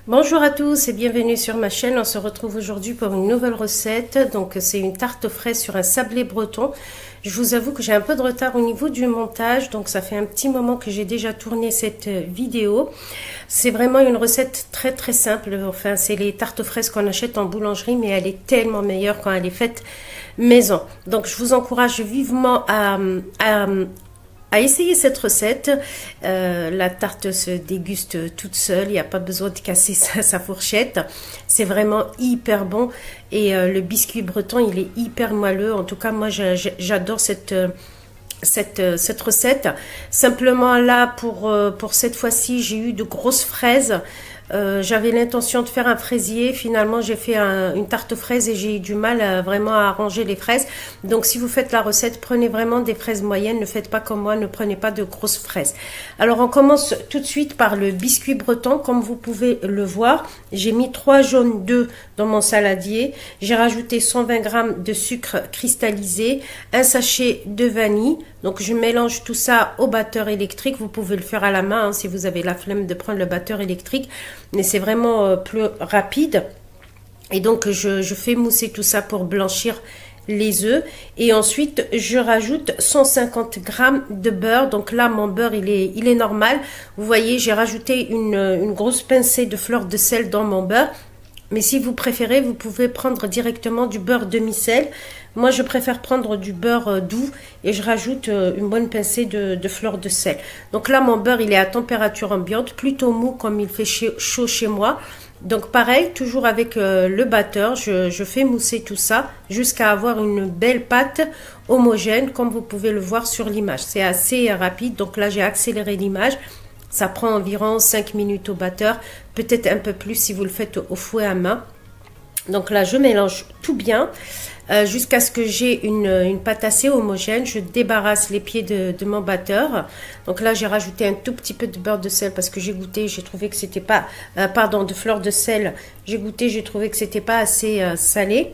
Bonjour à tous et bienvenue sur ma chaîne. On se retrouve aujourd'hui pour une nouvelle recette. Donc c'est une tarte aux fraises sur un sablé breton. Je vous avoue que j'ai un peu de retard au niveau du montage, donc ça fait un petit moment que j'ai déjà tourné cette vidéo. C'est vraiment une recette très simple. Enfin, c'est les tartes aux fraises qu'on achète en boulangerie, mais elle est tellement meilleure quand elle est faite maison. Donc je vous encourage vivement à essayer cette recette. La tarte se déguste toute seule, il n'y a pas besoin de casser sa fourchette. C'est vraiment hyper bon et le biscuit breton il est hyper moelleux. En tout cas moi j'adore cette recette. Simplement là pour cette fois-ci j'ai eu de grosses fraises. J'avais l'intention de faire un fraisier, finalement j'ai fait une tarte aux fraises et j'ai eu du mal vraiment à arranger les fraises. Donc si vous faites la recette, prenez vraiment des fraises moyennes, ne faites pas comme moi, ne prenez pas de grosses fraises. Alors on commence tout de suite par le biscuit breton. Comme vous pouvez le voir, j'ai mis 3 jaunes d'œufs dans mon saladier, j'ai rajouté 120 g de sucre cristallisé, un sachet de vanille. Donc je mélange tout ça au batteur électrique. Vous pouvez le faire à la main si vous avez la flemme de prendre le batteur électrique, mais c'est vraiment plus rapide. Et donc je fais mousser tout ça pour blanchir les œufs. Et ensuite je rajoute 150 g de beurre. Donc là mon beurre il est normal. Vous voyez, j'ai rajouté une grosse pincée de fleur de sel dans mon beurre. Mais si vous préférez, vous pouvez prendre directement du beurre demi-sel. Moi, je préfère prendre du beurre doux et je rajoute une bonne pincée de fleur de sel. Donc là, mon beurre, il est à température ambiante, plutôt mou comme il fait chaud chez moi. Donc pareil, toujours avec le batteur, je fais mousser tout ça jusqu'à avoir une belle pâte homogène, comme vous pouvez le voir sur l'image. C'est assez rapide, donc là, j'ai accéléré l'image. Ça prend environ 5 minutes au batteur, peut-être un peu plus si vous le faites au fouet à main. Donc là, je mélange tout bien jusqu'à ce que j'ai une pâte assez homogène. Je débarrasse les pieds de mon batteur. Donc là, j'ai rajouté un tout petit peu de beurre de sel parce que j'ai goûté, j'ai trouvé que c'était pas... pardon, de fleur de sel. J'ai goûté, j'ai trouvé que c'était pas assez salé.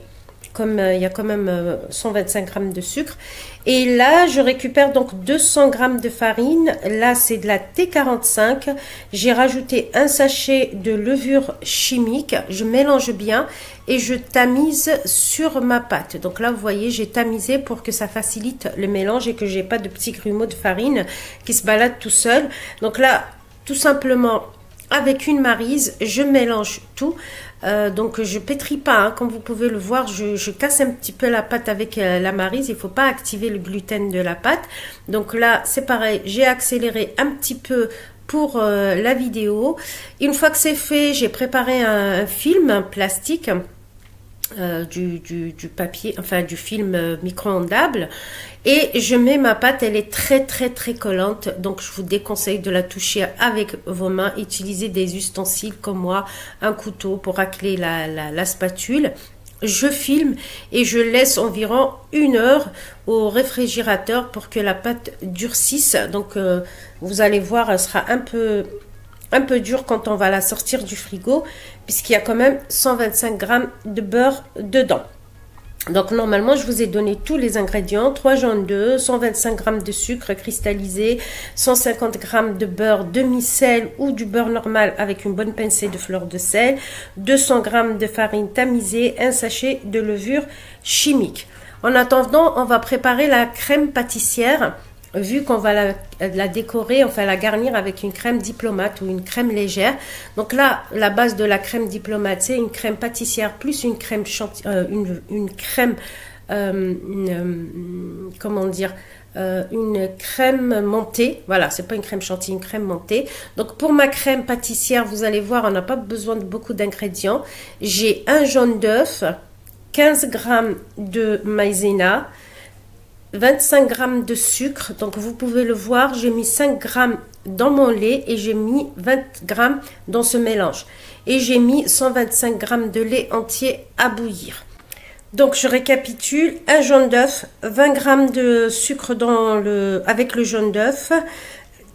Comme il y a quand même 125 g de sucre. Et là, je récupère donc 200 g de farine. Là, c'est de la T45. J'ai rajouté un sachet de levure chimique. Je mélange bien et je tamise sur ma pâte. Donc là, vous voyez, j'ai tamisé pour que ça facilite le mélange et que j'ai pas de petits grumeaux de farine qui se baladent tout seul. Donc là, tout simplement, avec une maryse, je mélange tout. Donc je pétris pas, hein, comme vous pouvez le voir, je casse un petit peu la pâte avec la maryse. Il faut pas activer le gluten de la pâte. Donc là c'est pareil, j'ai accéléré un petit peu pour la vidéo. Une fois que c'est fait, j'ai préparé un film plastique, du papier, enfin du film micro-ondable, et je mets ma pâte. Elle est très collante, donc je vous déconseille de la toucher avec vos mains. Utilisez des ustensiles comme moi, un couteau pour racler la spatule. Je filme et je laisse environ 1 heure au réfrigérateur pour que la pâte durcisse. Donc vous allez voir, elle sera un peu dure quand on va la sortir du frigo, puisqu'il y a quand même 125 g de beurre dedans. Donc normalement je vous ai donné tous les ingrédients: 3 jaunes d'œufs, 125 g de sucre cristallisé, 150 g de beurre demi-sel ou du beurre normal avec une bonne pincée de fleur de sel, 200 g de farine tamisée, un sachet de levure chimique. En attendant, on va préparer la crème pâtissière. Vu qu'on va la décorer, enfin la garnir avec une crème diplomate ou une crème légère. Donc là, la base de la crème diplomate, c'est une crème pâtissière plus une crème comment dire, une crème mentée. Voilà, c'est pas une crème chantilly, une crème mentée. Donc pour ma crème pâtissière, vous allez voir, on n'a pas besoin de beaucoup d'ingrédients. J'ai un jaune d'œuf, 15 g de maïzena, 25 g de sucre. Donc vous pouvez le voir, j'ai mis 5 g dans mon lait et j'ai mis 20 g dans ce mélange. Et j'ai mis 125 g de lait entier à bouillir. Donc je récapitule: un jaune d'œuf, 20 g de sucre avec le jaune d'œuf,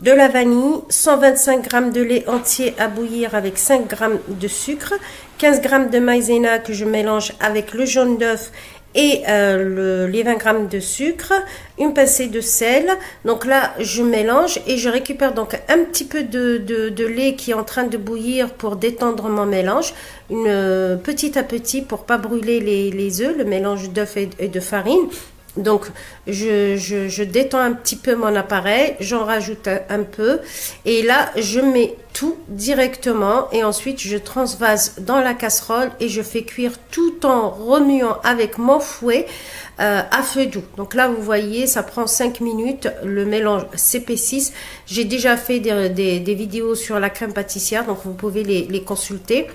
de la vanille, 125 g de lait entier à bouillir avec 5 g de sucre, 15 g de maïzena que je mélange avec le jaune d'œuf et les 20 grammes de sucre, une pincée de sel. Donc là, je mélange et je récupère donc un petit peu de lait qui est en train de bouillir pour détendre mon mélange, petit à petit pour pas brûler les œufs, le mélange d'œufs et de farine. Donc, je détends un petit peu mon appareil, j'en rajoute un peu et là, je mets tout directement et ensuite, je transvase dans la casserole et je fais cuire tout en remuant avec mon fouet à feu doux. Donc là, vous voyez, ça prend 5 minutes, le mélange s'épaissit. J'ai déjà fait des vidéos sur la crème pâtissière, donc vous pouvez les consulter.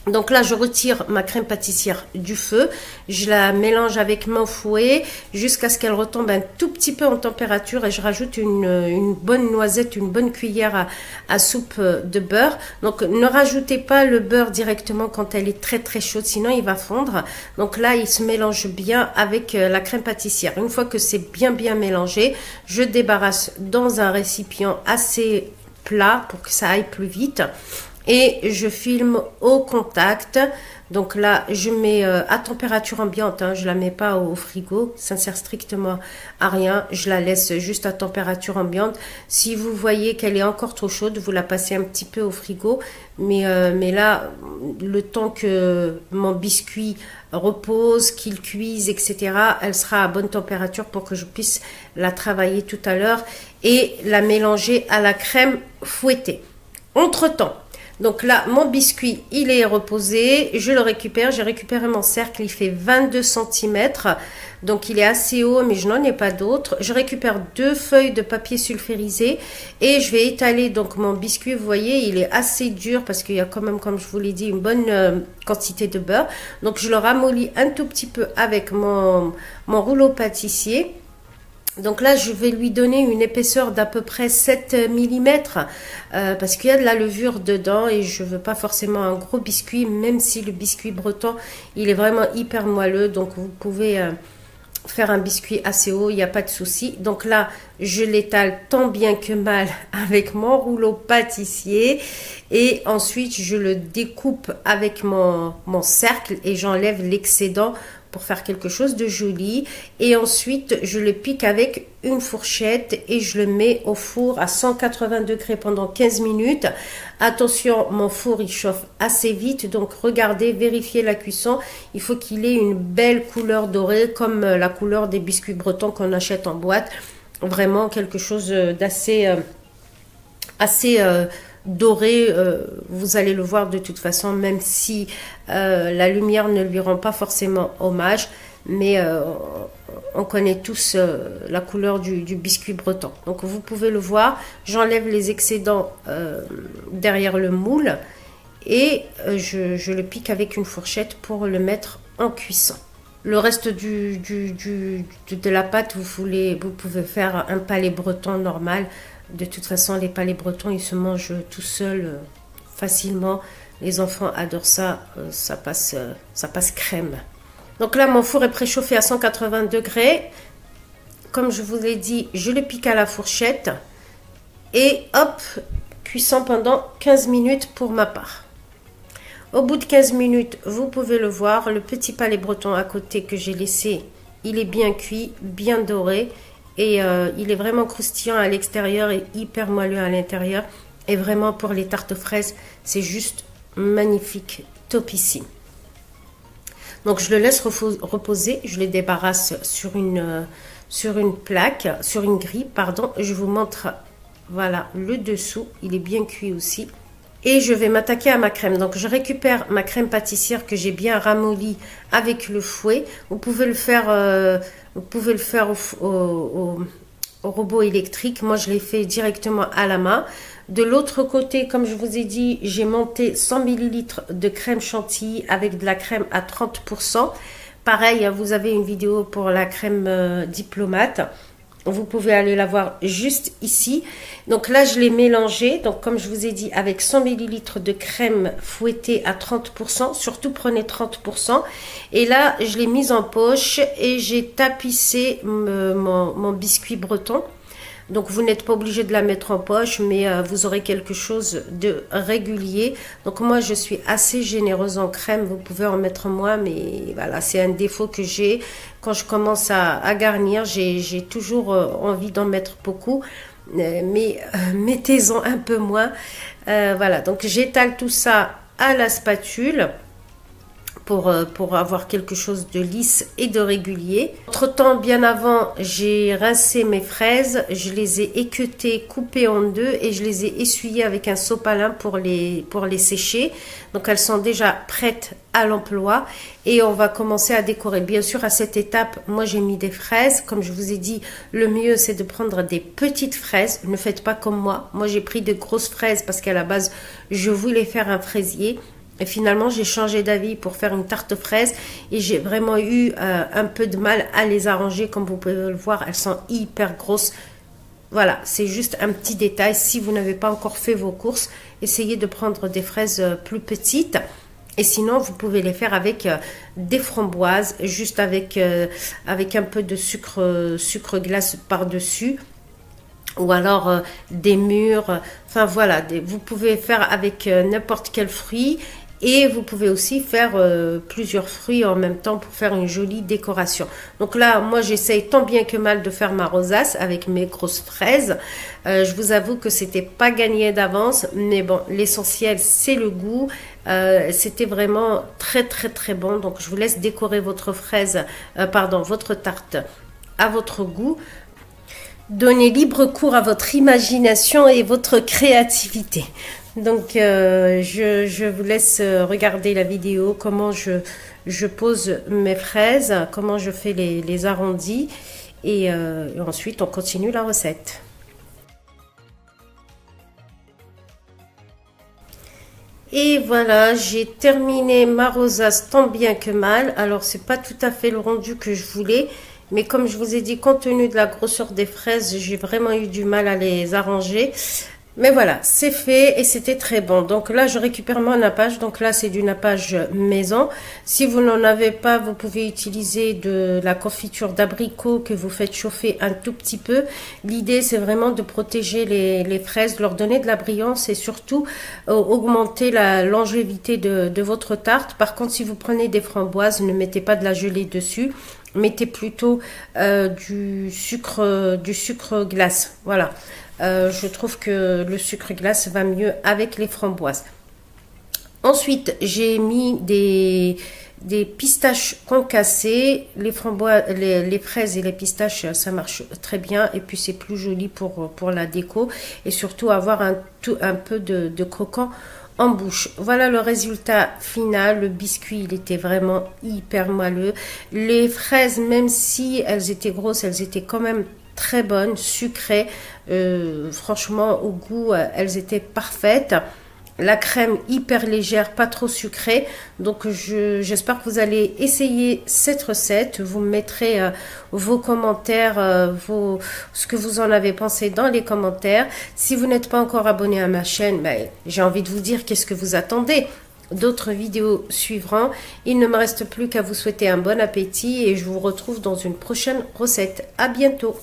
Donc là, je retire ma crème pâtissière du feu, je la mélange avec mon fouet jusqu'à ce qu'elle retombe un tout petit peu en température et je rajoute une bonne noisette, une bonne cuillère à soupe de beurre. Donc ne rajoutez pas le beurre directement quand elle est très très chaude, sinon il va fondre. Donc là, il se mélange bien avec la crème pâtissière. Une fois que c'est bien mélangé, je débarrasse dans un récipient assez plat pour que ça aille plus vite. Et je filme au contact. Donc là, je mets à température ambiante, hein, je la mets pas au frigo, ça ne sert strictement à rien. Je la laisse juste à température ambiante. Si vous voyez qu'elle est encore trop chaude, vous la passez un petit peu au frigo. Mais là, le temps que mon biscuit repose, qu'il cuise, etc., elle sera à bonne température pour que je puisse la travailler tout à l'heure et la mélanger à la crème fouettée. Entre-temps, donc là, mon biscuit, il est reposé. Je le récupère. J'ai récupéré mon cercle. Il fait 22 cm. Donc, il est assez haut, mais je n'en ai pas d'autres. Je récupère 2 feuilles de papier sulfurisé. Et je vais étaler donc mon biscuit. Vous voyez, il est assez dur parce qu'il y a quand même, comme je vous l'ai dit, une bonne quantité de beurre. Donc, je le ramollis un tout petit peu avec mon rouleau pâtissier. Donc là, je vais lui donner une épaisseur d'à peu près 7 mm parce qu'il y a de la levure dedans et je veux pas forcément un gros biscuit, même si le biscuit breton, il est vraiment hyper moelleux. Donc vous pouvez faire un biscuit assez haut, il n'y a pas de souci. Donc là, je l'étale tant bien que mal avec mon rouleau pâtissier et ensuite je le découpe avec mon cercle et j'enlève l'excédent pour faire quelque chose de joli. Et ensuite, je le pique avec une fourchette et je le mets au four à 180 degrés pendant 15 minutes. Attention, mon four, il chauffe assez vite. Donc, regardez, vérifiez la cuisson. Il faut qu'il ait une belle couleur dorée, comme la couleur des biscuits bretons qu'on achète en boîte. Vraiment quelque chose d'assez doré, vous allez le voir de toute façon, même si la lumière ne lui rend pas forcément hommage, mais on connaît tous la couleur du biscuit breton. Donc vous pouvez le voir, j'enlève les excédents derrière le moule et je le pique avec une fourchette pour le mettre en cuisson. Le reste de la pâte, vous pouvez faire un palais breton normal. De toute façon, les palais bretons, ils se mangent tout seuls facilement. Les enfants adorent ça, ça passe crème. Donc là, mon four est préchauffé à 180 degrés. Comme je vous l'ai dit, je le pique à la fourchette. Et hop, cuisson pendant 15 minutes pour ma part. Au bout de 15 minutes, vous pouvez le voir, le petit palais breton à côté que j'ai laissé, il est bien cuit, bien doré. Et il est vraiment croustillant à l'extérieur et hyper moelleux à l'intérieur. Et vraiment pour les tartes aux fraises, c'est juste magnifique, topissime. Donc je le laisse reposer, je le débarrasse sur une plaque, sur une grille, pardon. Je vous montre, voilà, le dessous, il est bien cuit aussi. Et je vais m'attaquer à ma crème. Donc je récupère ma crème pâtissière que j'ai bien ramollie avec le fouet. Vous pouvez le faire au robot électrique. Moi je l'ai fait directement à la main. De l'autre côté, comme je vous ai dit, j'ai monté 100 ml de crème chantilly avec de la crème à 30%. Pareil, vous avez une vidéo pour la crème diplomate. Vous pouvez aller la voir juste ici. Donc là, je l'ai mélangé. Donc comme je vous ai dit, avec 100 ml de crème fouettée à 30%. Surtout prenez 30%. Et là, je l'ai mise en poche et j'ai tapissé mon biscuit breton. Donc vous n'êtes pas obligé de la mettre en poche, mais vous aurez quelque chose de régulier. Donc moi je suis assez généreuse en crème, vous pouvez en mettre moins, mais voilà, c'est un défaut que j'ai. Quand je commence à garnir, j'ai toujours envie d'en mettre beaucoup, mais mettez-en un peu moins. Voilà, donc j'étale tout ça à la spatule pour avoir quelque chose de lisse et de régulier. Entre temps, bien avant, j'ai rincé mes fraises, je les ai équeutées, coupées en deux et je les ai essuyées avec un sopalin pour les sécher. Donc elles sont déjà prêtes à l'emploi et on va commencer à décorer. Bien sûr, à cette étape, moi j'ai mis des fraises. Comme je vous ai dit, le mieux c'est de prendre des petites fraises. Ne faites pas comme moi. Moi j'ai pris de grosses fraises parce qu'à la base, je voulais faire un fraisier. Et finalement, j'ai changé d'avis pour faire une tarte fraise et j'ai vraiment eu un peu de mal à les arranger. Comme vous pouvez le voir, elles sont hyper grosses. Voilà, c'est juste un petit détail. Si vous n'avez pas encore fait vos courses, essayez de prendre des fraises plus petites. Et sinon, vous pouvez les faire avec des framboises, juste avec un peu de sucre glace par-dessus. Ou alors des mûres. Enfin voilà, vous pouvez faire avec n'importe quel fruit. Et vous pouvez aussi faire plusieurs fruits en même temps pour faire une jolie décoration. Donc là, moi, j'essaye tant bien que mal de faire ma rosace avec mes grosses fraises. Je vous avoue que c'était pas gagné d'avance, mais bon, l'essentiel, c'est le goût. C'était vraiment très, très, très bon. Donc, je vous laisse décorer votre votre tarte à votre goût. Donnez libre cours à votre imagination et votre créativité. Donc, je vous laisse regarder la vidéo, comment je pose mes fraises, comment je fais les arrondis. Et ensuite, on continue la recette. Et voilà, j'ai terminé ma rosace tant bien que mal. Alors, c'est pas tout à fait le rendu que je voulais. Mais comme je vous ai dit, compte tenu de la grosseur des fraises, j'ai vraiment eu du mal à les arranger. Mais voilà, c'est fait et c'était très bon. Donc là, je récupère mon nappage. Donc là, c'est du nappage maison. Si vous n'en avez pas, vous pouvez utiliser de la confiture d'abricot que vous faites chauffer un tout petit peu. L'idée, c'est vraiment de protéger les fraises, de leur donner de la brillance et surtout augmenter la longévité de votre tarte. Par contre, si vous prenez des framboises, ne mettez pas de la gelée dessus. Mettez plutôt du sucre glace. Voilà. Je trouve que le sucre glace va mieux avec les framboises. Ensuite, j'ai mis des pistaches concassées. Les framboises, les fraises et les pistaches, ça marche très bien. Et puis, c'est plus joli pour la déco. Et surtout, avoir un peu de croquant en bouche. Voilà le résultat final. Le biscuit, il était vraiment hyper moelleux. Les fraises, même si elles étaient grosses, elles étaient quand même très bonnes, sucrées. Franchement, au goût, elles étaient parfaites. La crème hyper légère, pas trop sucrée. Donc j'espère que vous allez essayer cette recette. Vous mettrez vos commentaires, ce que vous en avez pensé dans les commentaires. Si vous n'êtes pas encore abonné à ma chaîne, ben, j'ai envie de vous dire qu'est-ce que vous attendez. D'autres vidéos suivront. Il ne me reste plus qu'à vous souhaiter un bon appétit et je vous retrouve dans une prochaine recette. À bientôt.